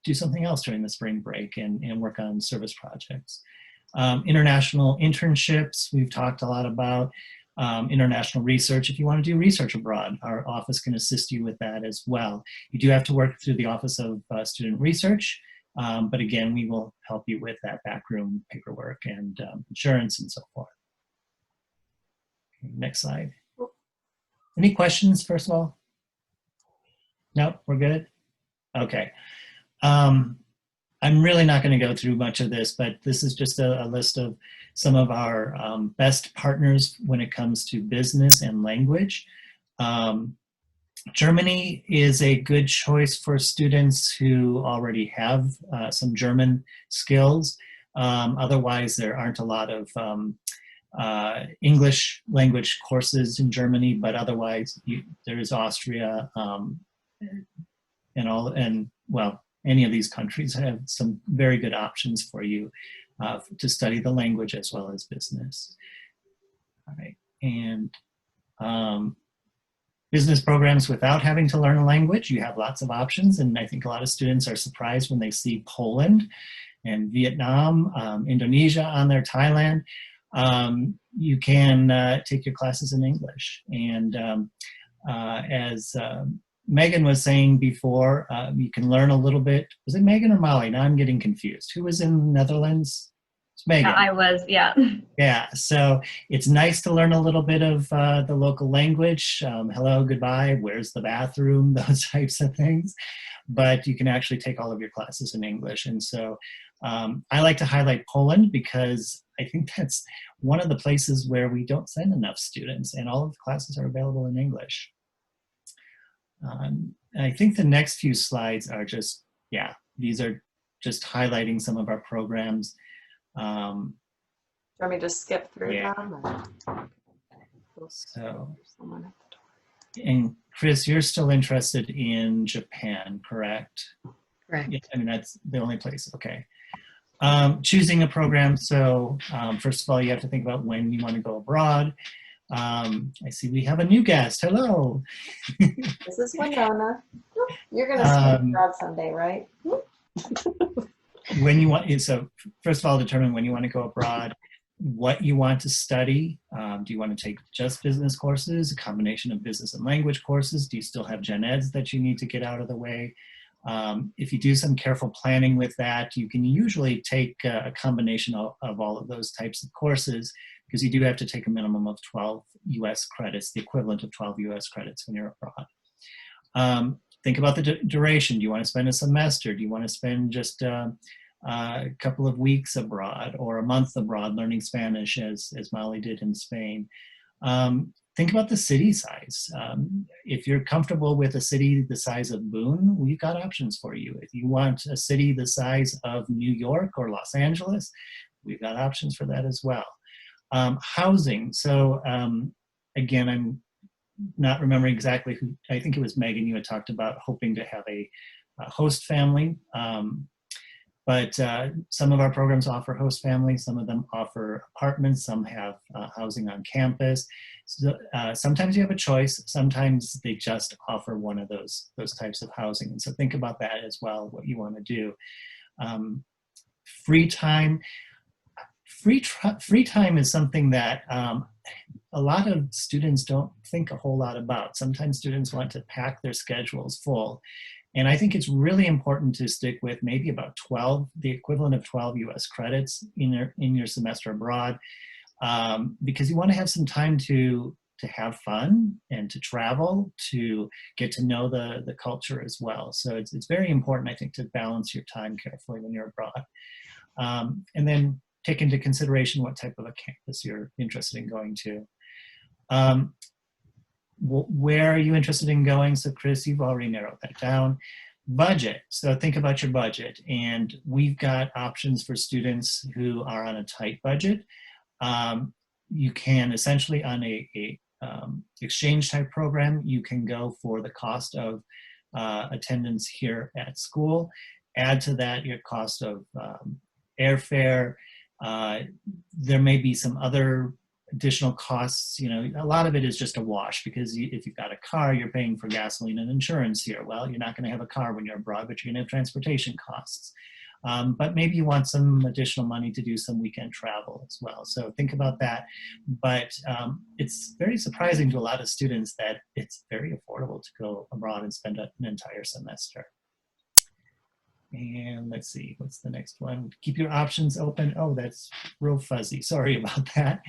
do something else during the spring break and work on service projects. International internships, we've talked a lot about. International research, if you want to do research abroad, our office can assist you with that as well. You do have to work through the Office of Student Research, but again, we will help you with that backroom paperwork and insurance and so forth. Okay, next slide. Any questions, first of all? No, we're good? Okay. I'm really not going to go through much of this, but this is just a list of some of our best partners when it comes to business and language. Germany is a good choice for students who already have some German skills. Otherwise, there aren't a lot of English language courses in Germany, but otherwise there is Austria well, any of these countries have some very good options for you to study the language as well as business. All right, and business programs without having to learn a language, you have lots of options, and I think a lot of students are surprised when they see Poland and Vietnam, Indonesia on there, Thailand. You can take your classes in English, and as Megan was saying before, you can learn a little bit. Was it Megan or Molly? Now I'm getting confused. Who was in the Netherlands? It's Megan. Yeah, I was, yeah. Yeah, so it's nice to learn a little bit of the local language. Hello, goodbye, where's the bathroom? Those types of things. But you can actually take all of your classes in English. And so I like to highlight Poland because I think that's one of the places where we don't send enough students, and all of the classes are available in English. I think the next few slides are just, yeah, these are just highlighting some of our programs. Do you want me to skip through Yeah. them? So, and Chris, you're still interested in Japan, correct? Correct. Yeah, I mean, that's the only place, okay. Choosing a program, so first of all, you have to think about when you want to go abroad. I see we have a new guest. Hello. This is Winona. You're going to study abroad someday, right? When you want, so first of all, determine when you want to go abroad, what you want to study. Do you want to take just business courses, a combination of business and language courses? Do you still have gen eds that you need to get out of the way? If you do some careful planning with that, you can usually take a combination of all of those types of courses, because you do have to take a minimum of 12 US credits, the equivalent of 12 US credits when you're abroad. Think about the duration. Do you want to spend a semester? Do you want to spend just a couple of weeks abroad or a month abroad learning Spanish, as Molly did in Spain? think about the city size. If you're comfortable with a city the size of Boone, we've got options for you. If you want a city the size of New York or Los Angeles, we've got options for that as well. Housing. So again, I'm not remembering exactly who, I think it was Megan, you had talked about hoping to have a host family. But some of our programs offer host families, some of them offer apartments, some have housing on campus. So, sometimes you have a choice, sometimes they just offer one of those types of housing. And so think about that as well, what you want to do. Free time. Free time is something that a lot of students don't think a whole lot about. Sometimes students want to pack their schedules full. And I think it's really important to stick with maybe about 12, the equivalent of 12 US credits in your semester abroad, because you want to have some time to have fun and to travel, to get to know the culture as well. So it's very important, I think, to balance your time carefully when you're abroad. And then take into consideration what type of a campus you're interested in going to. Where are you interested in going? So Chris, you've already narrowed that down. Budget, so think about your budget. And we've got options for students who are on a tight budget. You can essentially, on a exchange type program, you can go for the cost of attendance here at school. Add to that your cost of airfare. There may be some other additional costs. You know, a lot of it is just a wash, because if you've got a car, you're paying for gasoline and insurance here. Well, you're not going to have a car when you're abroad, but you're going to have transportation costs. But maybe you want some additional money to do some weekend travel as well. So think about that. But it's very surprising to a lot of students that it's very affordable to go abroad and spend an entire semester. And let's see, what's the next one? Keep your options open. Oh, that's real fuzzy. Sorry about that.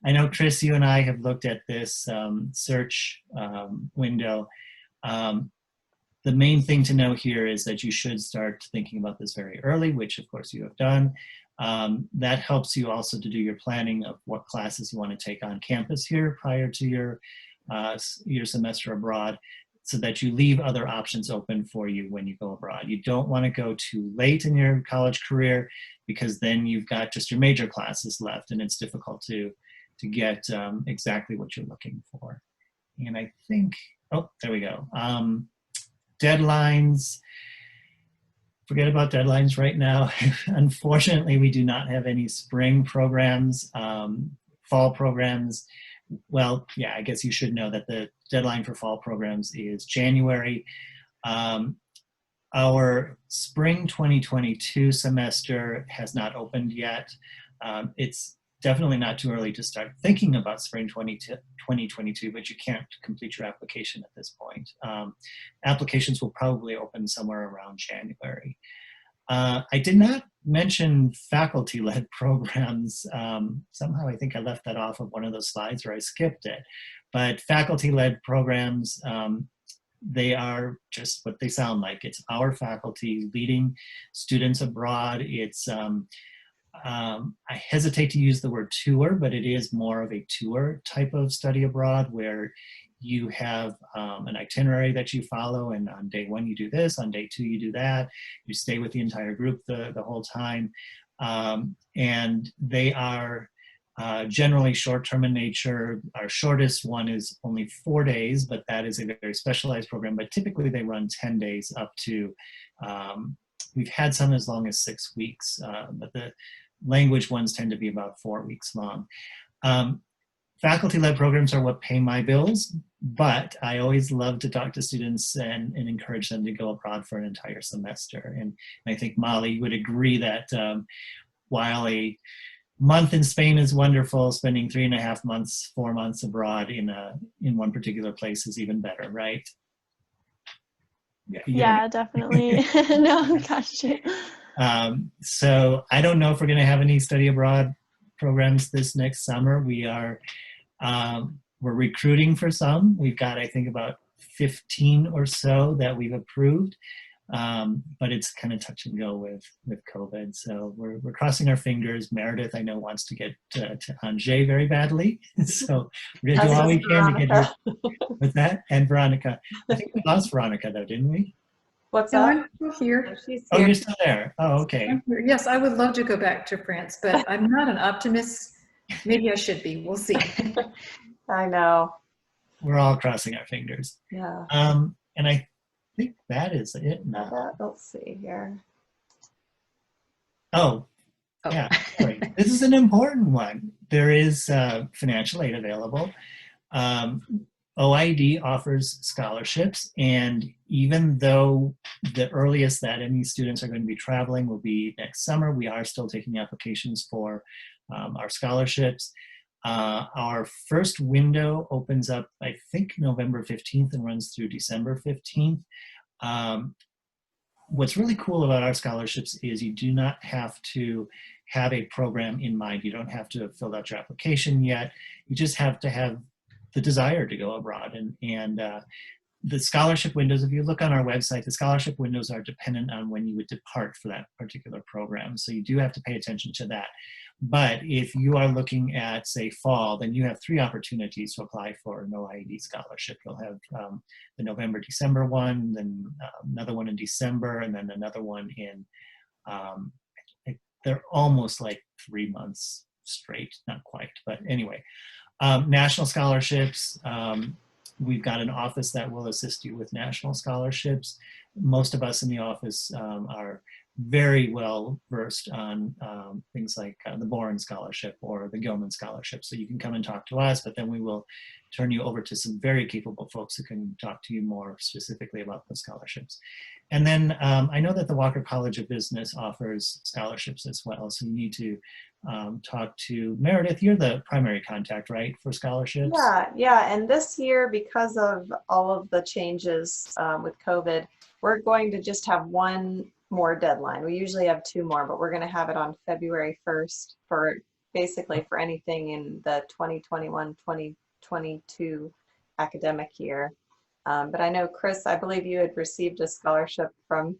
I know, Chris, you and I have looked at this search window. The main thing to know here is that you should start thinking about this very early, which of course you have done. That helps you also to do your planning of what classes you want to take on campus here prior to your semester abroad, so that you leave other options open for you when you go abroad. You don't want to go too late in your college career, because then you've got just your major classes left and it's difficult to get exactly what you're looking for. And I think, oh, there we go. Deadlines. Forget about deadlines right now. Unfortunately, we do not have any spring programs, fall programs. Well, yeah, I guess you should know that the deadline for fall programs is January. Our spring 2022 semester has not opened yet. It's definitely not too early to start thinking about spring 2022, but you can't complete your application at this point. Applications will probably open somewhere around January. I did not mention faculty-led programs. Somehow I think I left that off of one of those slides, or I skipped it. But faculty-led programs, they are just what they sound like. It's our faculty leading students abroad. It's, I hesitate to use the word tour, but it is more of a tour type of study abroad, where you have an itinerary that you follow, and on day one you do this, on day two you do that. You stay with the entire group the whole time. And they are generally short-term in nature. Our shortest one is only 4 days, but that is a very specialized program. But typically they run 10 days up to, we've had some as long as 6 weeks, but the language ones tend to be about 4 weeks long. Faculty-led programs are what pay my bills, but I always love to talk to students and encourage them to go abroad for an entire semester. And I think Molly would agree that while a month in Spain is wonderful, spending 3.5 months, 4 months abroad in one particular place is even better, right? Yeah, definitely. No, gotcha. So I don't know if we're going to have any study abroad programs this next summer. We're recruiting for some. We've got, I think, about 15 or so that we've approved. but it's kind of touch and go with COVID. So we're crossing our fingers. Meredith, I know, wants to get to Angers very badly. So we're going to do all we can to get her with that. And Veronica, I think we lost Veronica though, didn't we? What's No, that? I'm still here. She's Oh, here. you're still there. Oh, okay. I'm here. Yes, I would love to go back to France, but I'm not an optimist. Maybe I should be. We'll see. I know. We're all crossing our fingers. Yeah. And I think that is it now. Let's see here. Oh, Oh. yeah. Sorry. This is an important one. There is financial aid available. OID offers scholarships, and even though the earliest that any students are going to be traveling will be next summer, we are still taking applications for our scholarships. Our first window opens up, I think, November 15th and runs through December 15th. What's really cool about our scholarships is you do not have to have a program in mind. You don't have to have filled out your application yet. You just have to have the desire to go abroad. And the scholarship windows, if you look on our website, the scholarship windows are dependent on when you would depart for that particular program. So you do have to pay attention to that. But if you are looking at, say, fall, then you have 3 opportunities to apply for an OID scholarship. You'll have the November, December one, then another one in December, and then another one in, they're almost like 3 months straight, not quite, but anyway. National scholarships, we've got an office that will assist you with national scholarships. Most of us in the office are very well versed on things like the Boren Scholarship or the Gilman Scholarship. So you can come and talk to us, but then we will turn you over to some very capable folks who can talk to you more specifically about those scholarships. And then I know that the Walker College of Business offers scholarships as well. So you need to talk to Meredith. You're the primary contact, right, for scholarships? Yeah. And this year, because of all of the changes with COVID, we're going to just have one more deadline. We usually have 2 more, but we're going to have it on February 1st for basically for anything in the 2021-2022 academic year. But I know, Chris, I believe you had received a scholarship from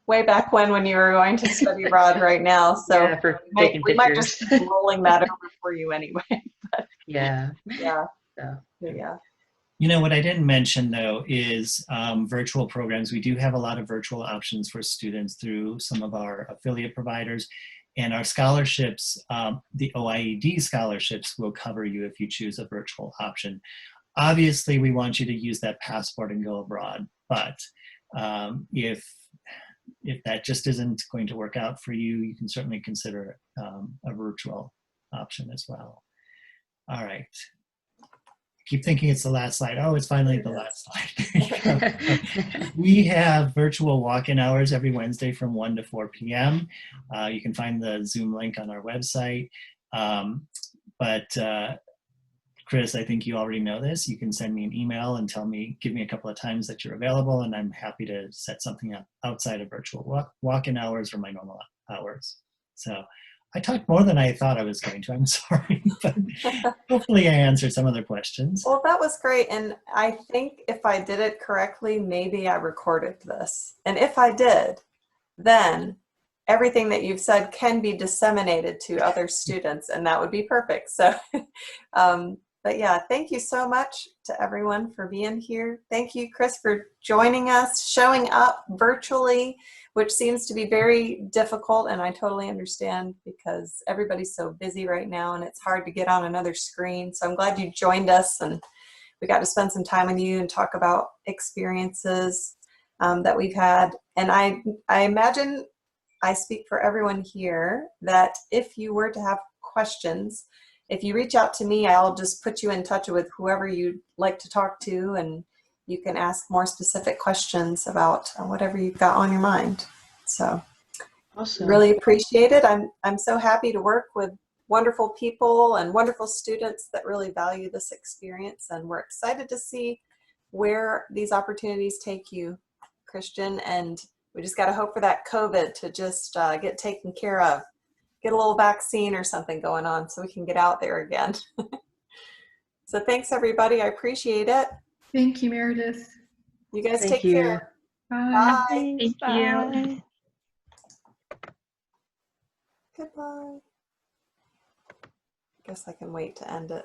way back when you were going to study abroad right now. So Yeah, for taking we might pictures. just be rolling that over for you anyway. But Yeah. yeah. So. Yeah. You know, what I didn't mention, though, is virtual programs. We do have a lot of virtual options for students through some of our affiliate providers. And our scholarships, the OIED scholarships, will cover you if you choose a virtual option. Obviously, we want you to use that passport and go abroad. But if that just isn't going to work out for you, you can certainly consider a virtual option as well. All right. Keep thinking it's the last slide. Oh, it's finally the last slide. We have virtual walk-in hours every Wednesday from 1 to 4 p.m. You can find the Zoom link on our website. Chris, I think you already know this. You can send me an email and give me a couple of times that you're available, and I'm happy to set something up outside of virtual walk-in hours or my normal hours. So I talked more than I thought I was going to. I'm sorry, but hopefully I answered some of their questions. Well, that was great. And I think if I did it correctly, maybe I recorded this. And if I did, then everything that you've said can be disseminated to other students, and that would be perfect. So, but yeah, thank you so much to everyone for being here. Thank you, Chris, for joining us, showing up virtually, which seems to be very difficult, and I totally understand because everybody's so busy right now and it's hard to get on another screen. So I'm glad you joined us and we got to spend some time with you and talk about experiences that we've had. And I imagine I speak for everyone here that if you were to have questions, if you reach out to me, I'll just put you in touch with whoever you'd like to talk to, and you can ask more specific questions about whatever you've got on your mind. So Awesome. really appreciate it. I'm so happy to work with wonderful people and wonderful students that really value this experience, and we're excited to see where these opportunities take you, Christian, and we just got to hope for that COVID to just get taken care of. Get a little vaccine or something going on so we can get out there again. So thanks, everybody. I appreciate it. Thank you, Meredith. You guys Thank take you. care. Bye. Thanks, Thank you. bye. Goodbye. Guess I can wait to end it.